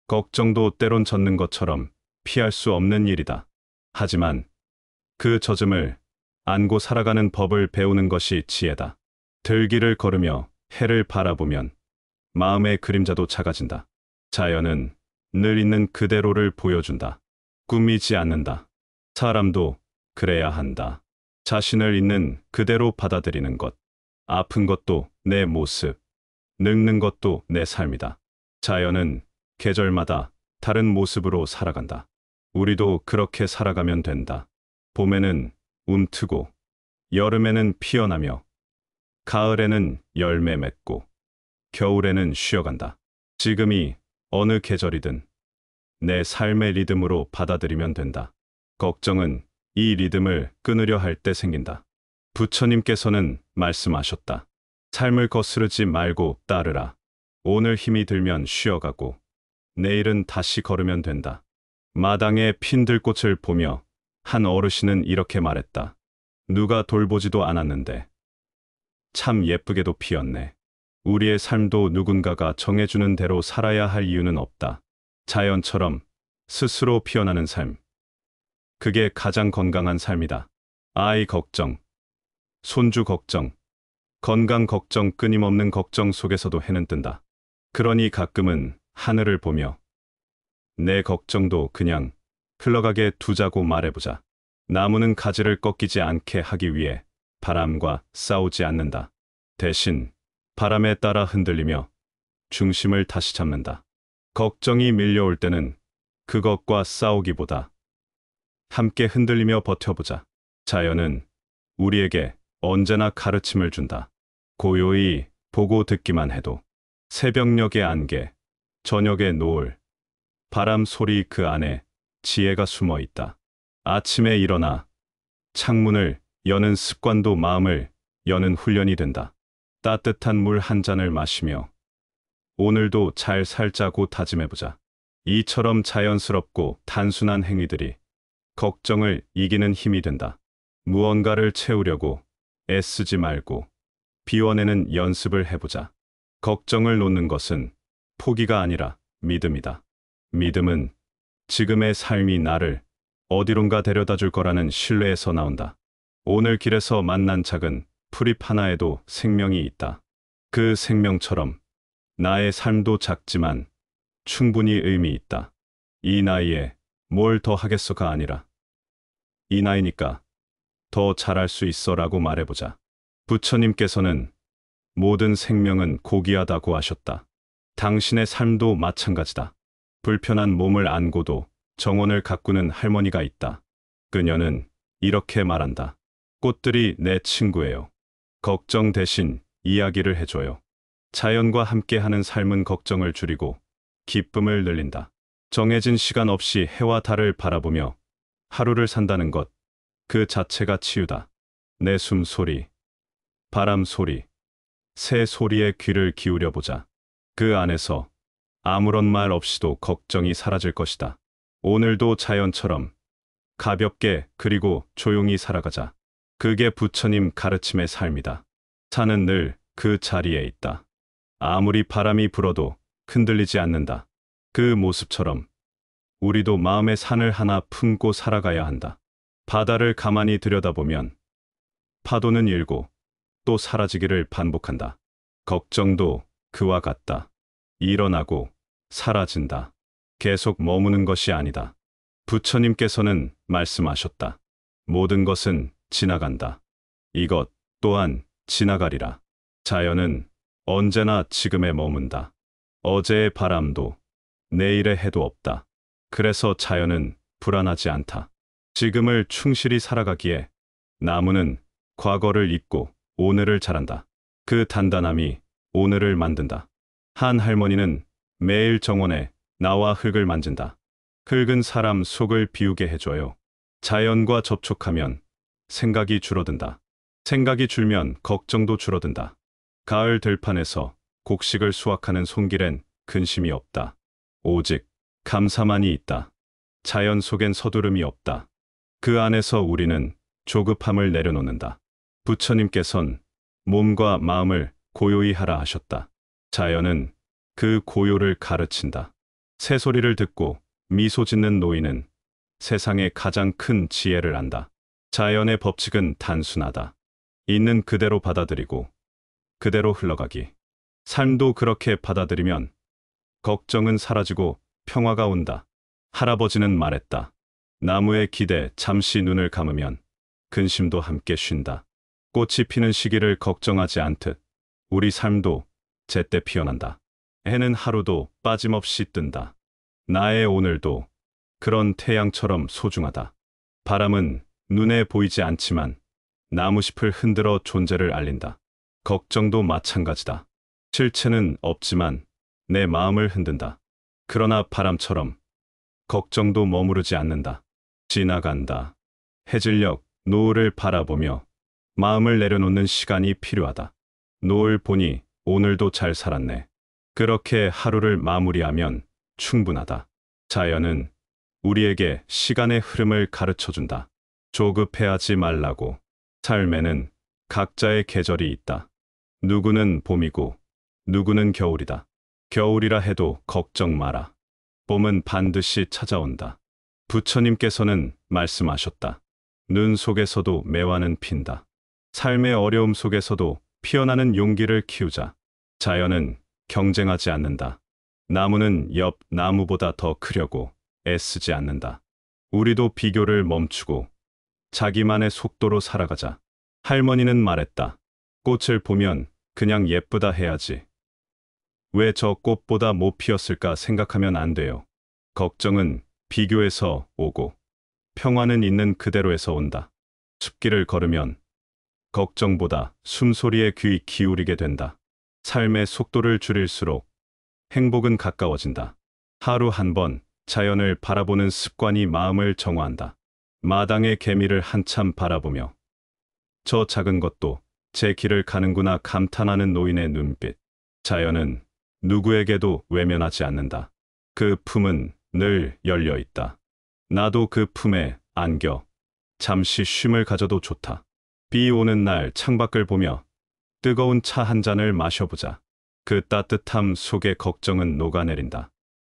걱정도 때론 젖는 것처럼 피할 수 없는 일이다. 하지만 그 젖음을 안고 살아가는 법을 배우는 것이 지혜다. 들길을 걸으며 해를 바라보면 마음의 그림자도 작아진다. 자연은 늘 있는 그대로를 보여준다. 꾸미지 않는다. 사람도 그래야 한다. 자신을 있는 그대로 받아들이는 것. 아픈 것도 내 모습, 늙는 것도 내 삶이다. 자연은 계절마다 다른 모습으로 살아간다. 우리도 그렇게 살아가면 된다. 봄에는 움트고, 여름에는 피어나며, 가을에는 열매 맺고, 겨울에는 쉬어간다. 지금이 어느 계절이든 내 삶의 리듬으로 받아들이면 된다. 걱정은 이 리듬을 끊으려 할 때 생긴다. 부처님께서는 말씀하셨다. 삶을 거스르지 말고 따르라. 오늘 힘이 들면 쉬어가고 내일은 다시 걸으면 된다. 마당에 핀 들꽃을 보며 한 어르신은 이렇게 말했다. 누가 돌보지도 않았는데 참 예쁘게도 피었네. 우리의 삶도 누군가가 정해주는 대로 살아야 할 이유는 없다. 자연처럼 스스로 피어나는 삶. 그게 가장 건강한 삶이다. 아이 걱정, 손주 걱정, 건강 걱정, 끊임없는 걱정 속에서도 해는 뜬다. 그러니 가끔은 하늘을 보며 내 걱정도 그냥 흘러가게 두자고 말해보자. 나무는 가지를 꺾이지 않게 하기 위해 바람과 싸우지 않는다. 대신 바람에 따라 흔들리며 중심을 다시 잡는다. 걱정이 밀려올 때는 그것과 싸우기보다 함께 흔들리며 버텨보자. 자연은 우리에게 언제나 가르침을 준다. 고요히 보고 듣기만 해도 새벽녘의 안개, 저녁의 노을, 바람 소리 그 안에 지혜가 숨어 있다. 아침에 일어나 창문을 여는 습관도 마음을 여는 훈련이 된다. 따뜻한 물 한 잔을 마시며 오늘도 잘 살자고 다짐해보자. 이처럼 자연스럽고 단순한 행위들이 걱정을 이기는 힘이 된다. 무언가를 채우려고 애쓰지 말고 비워내는 연습을 해보자. 걱정을 놓는 것은 포기가 아니라 믿음이다. 믿음은 지금의 삶이 나를 어디론가 데려다 줄 거라는 신뢰에서 나온다. 오늘 길에서 만난 작은 풀잎 하나에도 생명이 있다. 그 생명처럼 나의 삶도 작지만 충분히 의미 있다. 이 나이에 뭘 더 하겠어가 아니라 이 나이니까 더 잘할 수 있어라고 말해보자. 부처님께서는 모든 생명은 고귀하다고 하셨다. 당신의 삶도 마찬가지다. 불편한 몸을 안고도 정원을 가꾸는 할머니가 있다. 그녀는 이렇게 말한다. 꽃들이 내 친구예요. 걱정 대신 이야기를 해줘요. 자연과 함께하는 삶은 걱정을 줄이고 기쁨을 늘린다. 정해진 시간 없이 해와 달을 바라보며 하루를 산다는 것, 그 자체가 치유다. 내 숨소리, 바람 소리, 새 소리에 귀를 기울여 보자. 그 안에서 아무런 말 없이도 걱정이 사라질 것이다. 오늘도 자연처럼 가볍게 그리고 조용히 살아가자. 그게 부처님 가르침의 삶이다. 산은 늘 그 자리에 있다. 아무리 바람이 불어도 흔들리지 않는다. 그 모습처럼 우리도 마음의 산을 하나 품고 살아가야 한다. 바다를 가만히 들여다보면 파도는 일고 또 사라지기를 반복한다. 걱정도 그와 같다. 일어나고 사라진다. 계속 머무는 것이 아니다. 부처님께서는 말씀하셨다. 모든 것은 지나간다. 이것 또한 지나가리라. 자연은 언제나 지금에 머문다. 어제의 바람도 내일의 해도 없다. 그래서 자연은 불안하지 않다. 지금을 충실히 살아가기에 나무는 과거를 잊고 오늘을 자란다. 그 단단함이 오늘을 만든다. 한 할머니는 매일 정원에 나와 흙을 만진다. 흙은 사람 속을 비우게 해줘요. 자연과 접촉하면 생각이 줄어든다. 생각이 줄면 걱정도 줄어든다. 가을 들판에서 곡식을 수확하는 손길엔 근심이 없다. 오직 감사만이 있다. 자연 속엔 서두름이 없다. 그 안에서 우리는 조급함을 내려놓는다. 부처님께선 몸과 마음을 고요히 하라 하셨다. 자연은 그 고요를 가르친다. 새소리를 듣고 미소 짓는 노인은 세상의 가장 큰 지혜를 안다. 자연의 법칙은 단순하다. 있는 그대로 받아들이고 그대로 흘러가기. 삶도 그렇게 받아들이면 걱정은 사라지고 평화가 온다. 할아버지는 말했다. 나무의 기대 잠시 눈을 감으면 근심도 함께 쉰다. 꽃이 피는 시기를 걱정하지 않듯 우리 삶도 제때 피어난다. 해는 하루도 빠짐없이 뜬다. 나의 오늘도 그런 태양처럼 소중하다. 바람은 눈에 보이지 않지만 나무잎을 흔들어 존재를 알린다. 걱정도 마찬가지다. 실체는 없지만 내 마음을 흔든다. 그러나 바람처럼 걱정도 머무르지 않는다. 지나간다. 해질녘 노을을 바라보며 마음을 내려놓는 시간이 필요하다. 노을 보니 오늘도 잘 살았네. 그렇게 하루를 마무리하면 충분하다. 자연은 우리에게 시간의 흐름을 가르쳐준다. 조급해하지 말라고. 삶에는 각자의 계절이 있다. 누구는 봄이고 누구는 겨울이다. 겨울이라 해도 걱정 마라. 봄은 반드시 찾아온다. 부처님께서는 말씀하셨다. 눈 속에서도 매화는 핀다. 삶의 어려움 속에서도 피어나는 용기를 키우자. 자연은 경쟁하지 않는다. 나무는 옆 나무보다 더 크려고 애쓰지 않는다. 우리도 비교를 멈추고 자기만의 속도로 살아가자. 할머니는 말했다. 꽃을 보면 그냥 예쁘다 해야지. 왜 저 꽃보다 못 피었을까 생각하면 안 돼요. 걱정은 비교에서 오고 평화는 있는 그대로에서 온다. 숲길을 걸으면 걱정보다 숨소리에 귀 기울이게 된다. 삶의 속도를 줄일수록 행복은 가까워진다. 하루 한 번 자연을 바라보는 습관이 마음을 정화한다. 마당의 개미를 한참 바라보며 저 작은 것도 제 길을 가는구나 감탄하는 노인의 눈빛. 자연은 누구에게도 외면하지 않는다. 그 품은 늘 열려 있다. 나도 그 품에 안겨 잠시 쉼을 가져도 좋다. 비 오는 날 창밖을 보며 뜨거운 차 한 잔을 마셔보자. 그 따뜻함 속에 걱정은 녹아내린다.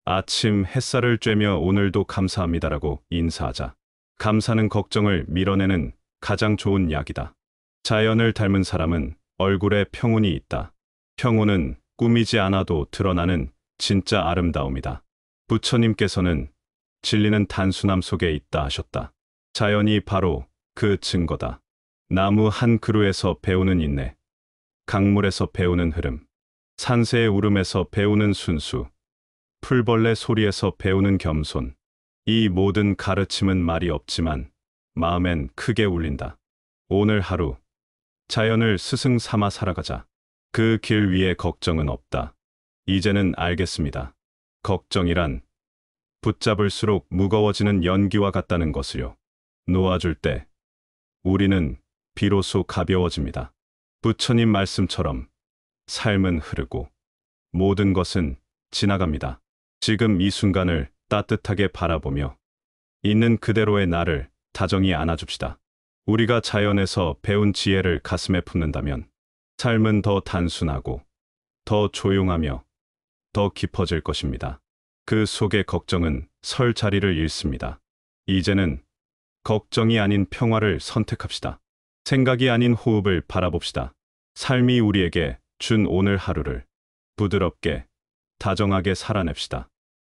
아침 햇살을 쬐며 오늘도 감사합니다라고 인사하자. 감사는 걱정을 밀어내는 가장 좋은 약이다. 자연을 닮은 사람은 얼굴에 평온이 있다. 평온은 꾸미지 않아도 드러나는 진짜 아름다움이다. 부처님께서는 진리는 단순함 속에 있다 하셨다. 자연이 바로 그 증거다. 나무 한 그루에서 배우는 인내, 강물에서 배우는 흐름, 산새의 울음에서 배우는 순수, 풀벌레 소리에서 배우는 겸손. 이 모든 가르침은 말이 없지만 마음엔 크게 울린다. 오늘 하루 자연을 스승 삼아 살아가자. 그 길 위에 걱정은 없다. 이제는 알겠습니다. 걱정이란 붙잡을수록 무거워지는 연기와 같다는 것을요. 놓아줄 때 우리는 비로소 가벼워집니다. 부처님 말씀처럼 삶은 흐르고 모든 것은 지나갑니다. 지금 이 순간을 따뜻하게 바라보며 있는 그대로의 나를 다정히 안아줍시다. 우리가 자연에서 배운 지혜를 가슴에 품는다면 삶은 더 단순하고 더 조용하며 더 깊어질 것입니다. 그 속에 걱정은 설 자리를 잃습니다. 이제는 걱정이 아닌 평화를 선택합시다. 생각이 아닌 호흡을 바라봅시다. 삶이 우리에게 준 오늘 하루를 부드럽게, 다정하게 살아냅시다.